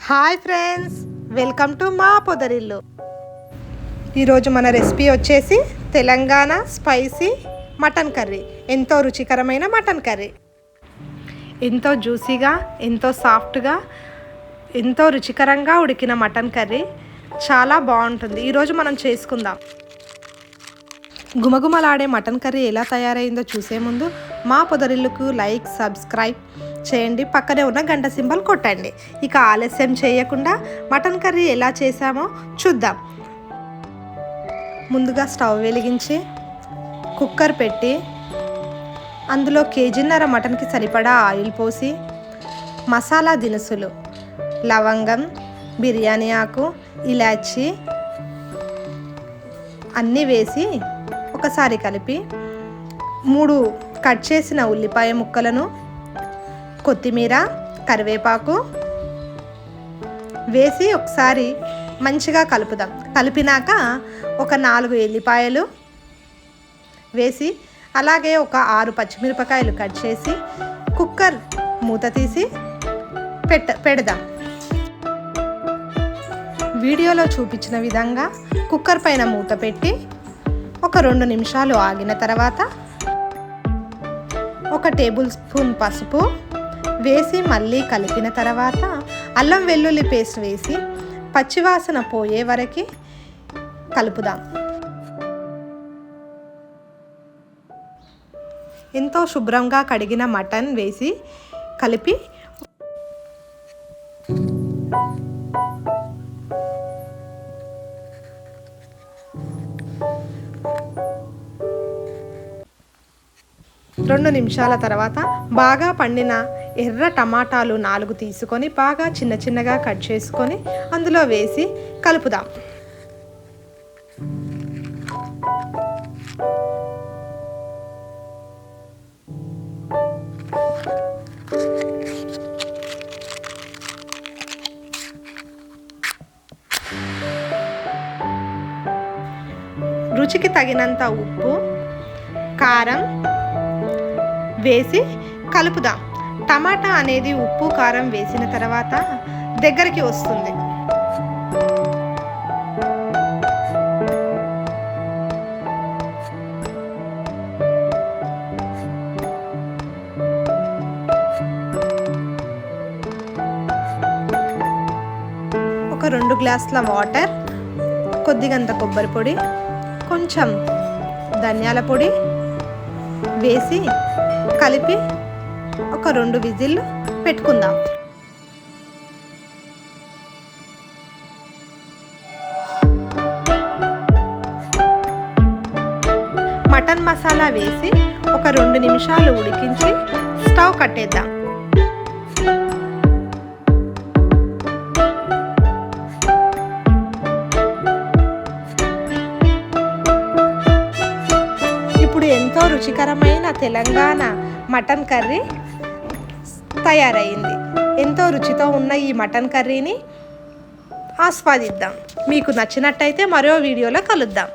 Hi friends, welcome to మా పొదరిల్లు. ఈరోజు మన రెసిపీ వచ్చేసి తెలంగాణ స్పైసీ మటన్ కర్రీ. ఎంతో రుచికరమైన మటన్ కర్రీ, ఎంతో జ్యూసీగా, ఎంతో సాఫ్ట్గా, ఎంతో రుచికరంగా ఉడికిన మటన్ కర్రీ చాలా బాగుంటుంది. ఈరోజు మనం చేసుకుందాం. గుమగుమలాడే మటన్ కర్రీ ఎలా తయారైందో చూసే ముందు మా పొదరిల్లుకు లైక్, సబ్స్క్రైబ్ చేయండి. పక్కనే ఉన్న గంట సింబల్ కొట్టండి. ఇక ఆలస్యం చేయకుండా మటన్ కర్రీ ఎలా చేసామో చూద్దాం. ముందుగా స్టవ్ వెలిగించి కుక్కర్ పెట్టి అందులో కేజీన్నర మటన్కి సరిపడా ఆయిల్ పోసి మసాలా దినుసులు లవంగం, బిర్యానీ ఆకు, ఇలాచీ అన్నీ వేసి ఒకసారి కలిపి 3 కట్ చేసిన ఉల్లిపాయ ముక్కలను, కొత్తిమీర, కరివేపాకు వేసి ఒకసారి మంచిగా కలుపుదాం. కలిపినాక ఒక 4 ఎల్లిపాయలు వేసి అలాగే ఒక 6 పచ్చిమిరపకాయలు కట్ చేసి కుక్కర్ మూత తీసి పెడదాం. వీడియోలో చూపించిన విధంగా కుక్కర్ పైన మూత పెట్టి ఒక 2 నిమిషాలు ఆగిన తర్వాత 1 టేబుల్ స్పూన్ పసుపు వేసి మళ్ళీ కలిపిన తర్వాత అల్లం వెల్లుల్లి పేస్ట్ వేసి పచ్చివాసన పోయే వరకు కలుపుదాం. ఎంతో శుభ్రంగా కడిగిన మటన్ వేసి కలిపి రెండు నిమిషాల తర్వాత బాగా పండిన ఎర్ర టమాటాలు 4 తీసుకొని బాగా చిన్న చిన్నగా కట్ చేసుకొని అందులో వేసి కలుపుదాం. రుచికి తగినంత ఉప్పు, కారం వేసి కలుపుదాం. టమాటా అనేది ఉప్పు, కారం వేసిన తర్వాత దగ్గరికి వస్తుంది. ఒక 2 గ్లాసుల వాటర్, కొద్దిగంత కొబ్బరి పొడి, కొంచెం ధనియాల పొడి వేసి కలిపి ఒక 2 విజిల్లు పెట్టుకుందాం. మటన్ మసాలా వేసి ఒక 2 నిమిషాలు ఉడికించి స్టవ్ కట్టేద్దాం. ఇప్పుడు ఎంతో రుచికరమైన తెలంగాణ మటన్ కర్రీ తయారైంది. ఎంతో రుచితో ఉన్న ఈ మటన్ కర్రీని ఆస్వాదిద్దాం. మీకు నచ్చినట్టయితే మరో వీడియోలో కలుద్దాం.